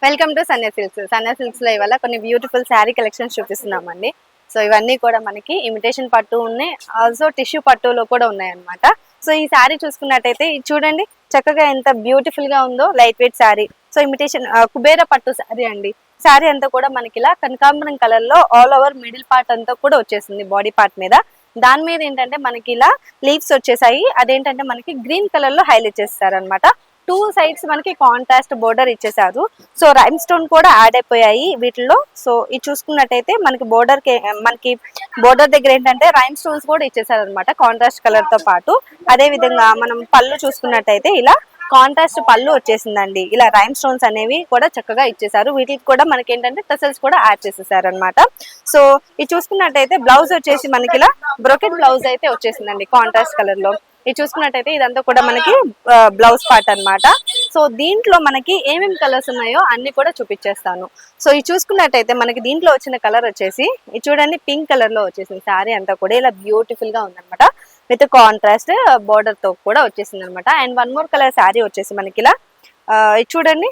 Welcome to Sanya silks. Sanya silks లో ఇవాళ కొన్ని బ్యూటిఫుల్ శారీ కలెక్షన్స్ చూపిస్తున్నామండి. సో ఇవన్నీ కూడా మనకి ఇమిటేషన్ పట్టు ఉన్నాయి, ఆల్సో టిష్యూ పట్టులో కూడా ఉన్నాయి అన్నమాట. సో ఈ శారీ చూసుకున్నట్టయితే ఇది చూడండి, చక్కగా ఎంత బ్యూటిఫుల్ గా ఉందో, light weight sari. So imitation Kubera పట్టు శారీ అండి. శారీ అంతా కూడా మనకి ఇలా కనకాంబరం కలర్ లో ఆల్ ఓవర్ మిడిల్ పార్ట్ అంతా కూడా వచ్చేసింది బాడీ పార్ట్ మీద. దాని మీద ఏంటంటే మనకి ఇలా లీవ్స్ వచ్చేసాయి. అదేంటంటే మనకి గ్రీన్ కలర్ లో హైలైట్ చేస్తారు అనమాట. టూ సైడ్స్ మనకి కాంట్రాస్ట్ బోర్డర్ ఇచ్చేసారు. సో రైమ్ స్టోన్ కూడా యాడ్ అయిపోయాయి వీటిల్లో. సో ఇది చూసుకున్నట్టయితే మనకి బోర్డర్ దగ్గర ఏంటంటే రైమ్ స్టోన్స్ కూడా ఇచ్చేసారు అనమాట, కాంట్రాస్ట్ కలర్ తో పాటు. అదే విధంగా మనం పళ్ళు చూసుకున్నట్టయితే ఇలా కాంట్రాస్ట్ పళ్ళు వచ్చేసిందండి. ఇలా రైమ్ స్టోన్స్ అనేవి కూడా చక్కగా ఇచ్చేసారు. వీటికి కూడా మనకి ఏంటంటే టసల్స్ కూడా యాడ్ చేసేసారు అనమాట. సో ఇది చూసుకున్నట్టయితే బ్లౌజ్ వచ్చేసి మనకి ఇలా బ్రోకెట్ బ్లౌజ్ అయితే వచ్చేసిందండి కాంట్రాస్ట్ కలర్ లో. ఇది చూసుకున్నట్టయితే ఇదంతా కూడా మనకి బ్లౌజ్ పార్ట్ అన్నమాట. సో దీంట్లో మనకి ఏమేమి కలర్స్ ఉన్నాయో అన్ని కూడా చూపించేస్తాను. సో ఇది చూసుకున్నట్టయితే మనకి దీంట్లో వచ్చిన కలర్ వచ్చేసి ఇది చూడండి, పింక్ కలర్ లో వచ్చేసింది. శారీ అంతా కూడా ఇలా బ్యూటిఫుల్ గా ఉందన్నమాట, విత్ కాంట్రాస్ట్ బోర్డర్ తో కూడా వచ్చేసింది అనమాట. And one more colour sari వచ్చేసి మనకి ఇలా ఇది చూడండి,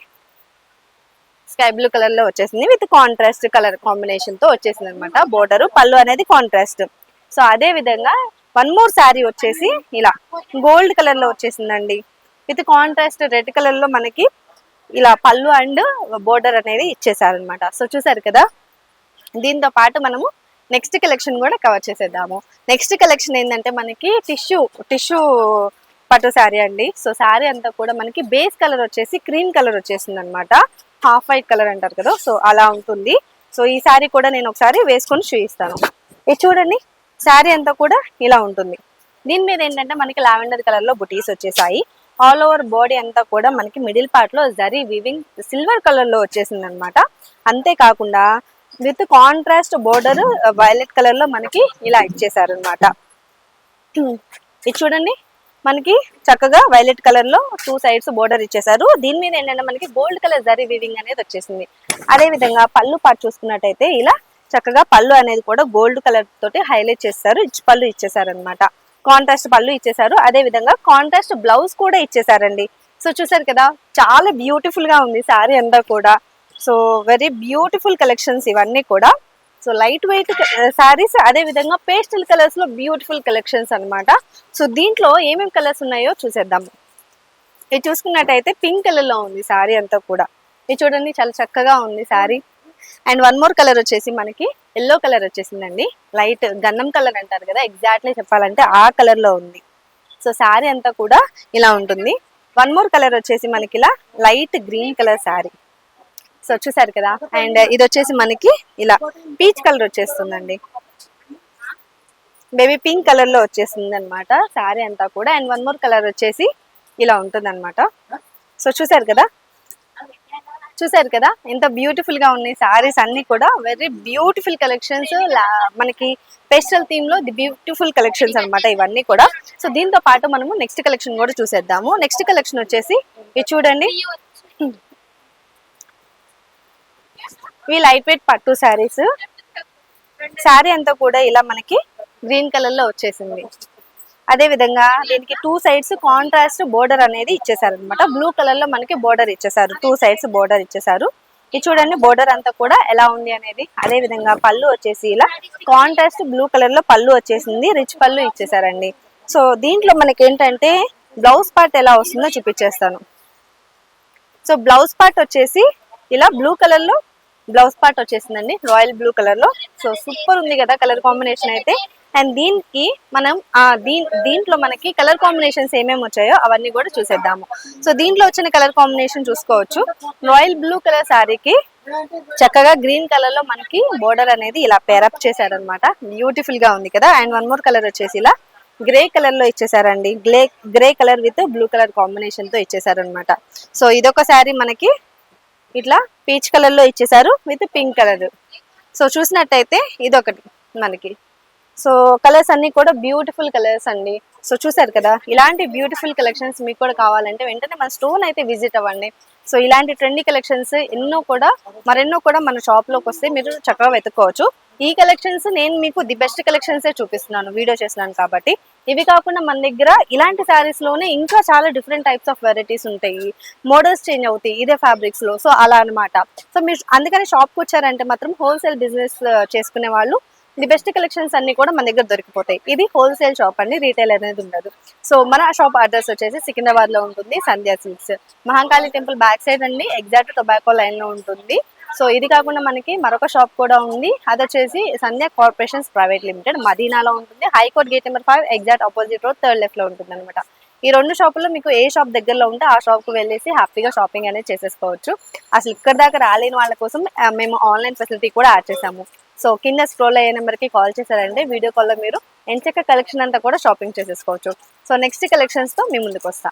స్కై బ్లూ కలర్ లో వచ్చేసింది, విత్ కాంట్రాస్ట్ కలర్ కాంబినేషన్ తో వచ్చేసింది అనమాట. బోర్డర్ పళ్ళు అనేది కాంట్రాస్ట్. సో అదే విధంగా వన్ మోర్ శారీ వచ్చేసి ఇలా గోల్డ్ కలర్ లో వచ్చేసిందండి, విత్ కాంట్రాస్ట్ రెడ్ కలర్ లో మనకి ఇలా పళ్ళు అండ్ బోర్డర్ అనేది ఇచ్చేసారనమాట. సో చూసారు కదా, దీంతో పాటు మనము నెక్స్ట్ కలెక్షన్ కూడా కవర్ చేసేద్దాము. నెక్స్ట్ కలెక్షన్ ఏంటంటే మనకి టిష్యూ పట్టు శారీ అండి. సో శారీ అంతా కూడా మనకి బేస్ కలర్ వచ్చేసి క్రీమ్ కలర్ వచ్చేసింది అనమాట. హాఫ్ వైట్ కలర్ అంటారు కదా, సో అలా ఉంటుంది. సో ఈ శారీ కూడా నేను ఒకసారి వేసుకొని చూపిస్తాను. ఇది చూడండి, శారీ అంతా కూడా ఇలా ఉంటుంది. దీని మీద ఏంటంటే మనకి లావెండర్ కలర్ లో బుటీస్ వచ్చేసాయి. ఆల్ ఓవర్ బాడీ అంతా కూడా మనకి మిడిల్ పార్ట్ లో జరీ వీవింగ్ సిల్వర్ కలర్ లో వచ్చేసింది అనమాట. అంతేకాకుండా with contrast border violet colour లో మనకి ఇలా ఇచ్చేసారు అనమాట. ఇది చూడండి, మనకి చక్కగా వైలెట్ కలర్ లో టూ సైడ్స్ బోర్డర్ ఇచ్చేసారు. దీని మీద ఏంటంటే మనకి గోల్డ్ కలర్ జరీ వీవింగ్ అనేది వచ్చేసింది. అదే విధంగా పళ్ళు పార్ట్ చూసుకున్నట్టయితే ఇలా చక్కగా పళ్ళు అనేది కూడా గోల్డ్ కలర్ తోటి హైలైట్ చేస్తారు. పళ్ళు ఇచ్చేసారు అనమాట, కాంట్రాస్ట్ పళ్ళు ఇచ్చేసారు. అదే విధంగా కాంట్రాస్ట్ బ్లౌజ్ కూడా ఇచ్చేసారండి. సో చూసారు కదా, చాలా బ్యూటిఫుల్ గా ఉంది శారీ అంతా కూడా. సో వెరీ బ్యూటిఫుల్ కలెక్షన్స్ ఇవన్నీ కూడా. సో లైట్ వెయిట్ శారీస్, అదే విధంగా పేస్టల్ కలర్స్ లో బ్యూటిఫుల్ కలెక్షన్స్ అనమాట. సో దీంట్లో ఏమేమి కలర్స్ ఉన్నాయో చూసేద్దాము. ఇది చూసుకున్నట్టయితే పింక్ కలర్ లో ఉంది శారీ అంతా కూడా. ఇది చూడండి, చాలా చక్కగా ఉంది sari. And one more colour వచ్చేసి మనకి ఎల్లో కలర్ వచ్చేసిందండి. లైట్ గంధం కలర్ అంటారు కదా, ఎగ్జాక్ట్లీ చెప్పాలంటే ఆ కలర్ లో ఉంది. సో శారీ అంతా కూడా ఇలా ఉంటుంది. వన్ మోర్ కలర్ వచ్చేసి మనకి ఇలా light green colour sari. So చూసారు కదా, అండ్ ఇది వచ్చేసి మనకి ఇలా పీచ్ కలర్ వచ్చేస్తుందండి, బేబీ పింక్ కలర్ లో వచ్చేసింది అనమాట శారీ అంతా కూడా. అండ్ వన్ మోర్ కలర్ వచ్చేసి ఇలా ఉంటుంది అనమాట. సో చూసారు కదా ఎంత బ్యూటిఫుల్ గా ఉన్నాయి సారీస్ అన్ని కూడా. వెరీ బ్యూటిఫుల్ కలెక్షన్స్, మనకి పేస్టల్ థీమ్ లో ది బ్యూటిఫుల్ కలెక్షన్స్ అనమాట ఇవన్నీ కూడా. సో దీంతో పాటు మనము నెక్స్ట్ కలెక్షన్ కూడా చూసేద్దాము. నెక్స్ట్ కలెక్షన్ వచ్చేసి ఇది చూడండి, ఇవి లైట్ వెయిట్ పట్టు శారీస్. శారీ అంతా కూడా ఇలా మనకి గ్రీన్ కలర్ లో వచ్చేసింది. అదే విధంగా దీనికి టూ సైడ్స్ కాంట్రాస్ట్ బోర్డర్ అనేది ఇచ్చేసారు అనమాట. బ్లూ కలర్ లో మనకి బోర్డర్ ఇచ్చేసారు, టూ సైడ్స్ బోర్డర్ ఇచ్చేసారు. ఇది చూడండి బోర్డర్ అంతా కూడా ఎలా ఉంది అనేది. అదే విధంగా పళ్ళు వచ్చేసి ఇలా కాంట్రాస్ట్ బ్లూ కలర్ లో పళ్ళు వచ్చేసింది, రిచ్ పళ్ళు ఇచ్చేసారండి. సో దీంట్లో మనకి ఏంటంటే బ్లౌజ్ పార్ట్ ఎలా వస్తుందో చూపించేస్తాను. సో బ్లౌజ్ పార్ట్ వచ్చేసి ఇలా బ్లూ కలర్ లో బ్లౌజ్ పార్ట్ వచ్చేసిందండి, రాయల్ బ్లూ కలర్ లో. సో సూపర్ ఉంది కదా కలర్ కాంబినేషన్ అయితే. అండ్ దీనికి మనం దీంట్లో మనకి కలర్ కాంబినేషన్స్ ఏమేమి వచ్చాయో అవన్నీ కూడా చూసేద్దాము. సో దీంట్లో వచ్చిన కలర్ కాంబినేషన్ చూసుకోవచ్చు. రాయల్ బ్లూ కలర్ శారీకి చక్కగా గ్రీన్ కలర్ లో మనకి బోర్డర్ అనేది ఇలా పేరప్ చేశారనమాట. బ్యూటిఫుల్ గా ఉంది కదా. అండ్ వన్ మోర్ కలర్ వచ్చేసి ఇలా గ్రే కలర్ లో ఇచ్చేసారండి, grey colour with blue colour combination తో ఇచ్చేసారనమాట. సో ఇదొక శారీ మనకి ఇట్లా పీచ్ కలర్ లో ఇచ్చేసారు విత్ పింక్ కలర్. సో చూసినట్టయితే ఇదొకటి మనకి సో కలర్స్ అన్ని కూడా బ్యూటిఫుల్ కలర్స్ అండి. సో చూసారు కదా, ఇలాంటి బ్యూటిఫుల్ కలెక్షన్స్ మీకు కూడా కావాలంటే వెంటనే మన స్టోర్ అయితే విజిట్ అవ్వండి. సో ఇలాంటి ట్రెండీ కలెక్షన్స్ మరెన్నో కూడా మన షాప్ లోకి వస్తే మీరు చక్కగా వెతుక్కోవచ్చు. ఈ కలెక్షన్స్ నేను మీకు ది బెస్ట్ కలెక్షన్సే చూపిస్తున్నాను, వీడియో చేస్తున్నాను కాబట్టి. ఇవి కాకుండా మన దగ్గర ఇలాంటి శారీస్ లోనే ఇంకా చాలా డిఫరెంట్ టైప్స్ ఆఫ్ వెరైటీస్ ఉంటాయి, మోడల్స్ చేంజ్ అవుతాయి ఇదే ఫ్యాబ్రిక్స్ లో. సో అలా అనమాట. సో మీరు అందుకని షాప్ కి వచ్చారంటే మాత్రం హోల్సేల్ బిజినెస్ చేసుకునే వాళ్ళు ది బెస్ట్ కలెక్షన్స్ అన్ని కూడా మన దగ్గర దొరికిపోతాయి. ఇది హోల్సేల్ షాప్ అండి, రీటైల్ అనేది ఉండదు. సో మన షాప్ అడ్రస్ వచ్చేసి సికింద్రాబాద్ లో ఉంటుంది, Sandhya Silks, Mahankali temple back side అండి, ఎగ్జాక్ట్ టొబాకో లైన్ లో ఉంటుంది. సో ఇది కాకుండా మనకి మరొక షాప్ కూడా ఉంది, అది వచ్చేసి సంధ్యా కార్పొరేషన్స్ ప్రైవేట్ లిమిటెడ్, మదీనాలో ఉంటుంది. High court gate number 5 exact opposite road, third left లో ఉంటుంది అనమాట. ఈ రెండు షాపుల్లో మీకు ఏ షాప్ దగ్గరలో ఉంటే ఆ షాప్ కు వెళ్ళేసి హ్యాపీగా షాపింగ్ అనేది చేసేసుకోవచ్చు. అసలు ఇక్కడ దాకా రాలేని వాళ్ళ కోసం మేము ఆన్లైన్ ఫెసిలిటీ కూడా యాడ్ చేసాము. సో కింద స్క్రోల్ అయ్యే నెంబర్ కి కాల్ చేశారంటే వీడియో కాల్ లో మీరు ఎంచక్క కలెక్షన్ అంతా కూడా షాపింగ్ చేసేసుకోవచ్చు. సో నెక్స్ట్ కలెక్షన్స్ తో మీ ముందుకు వస్తా.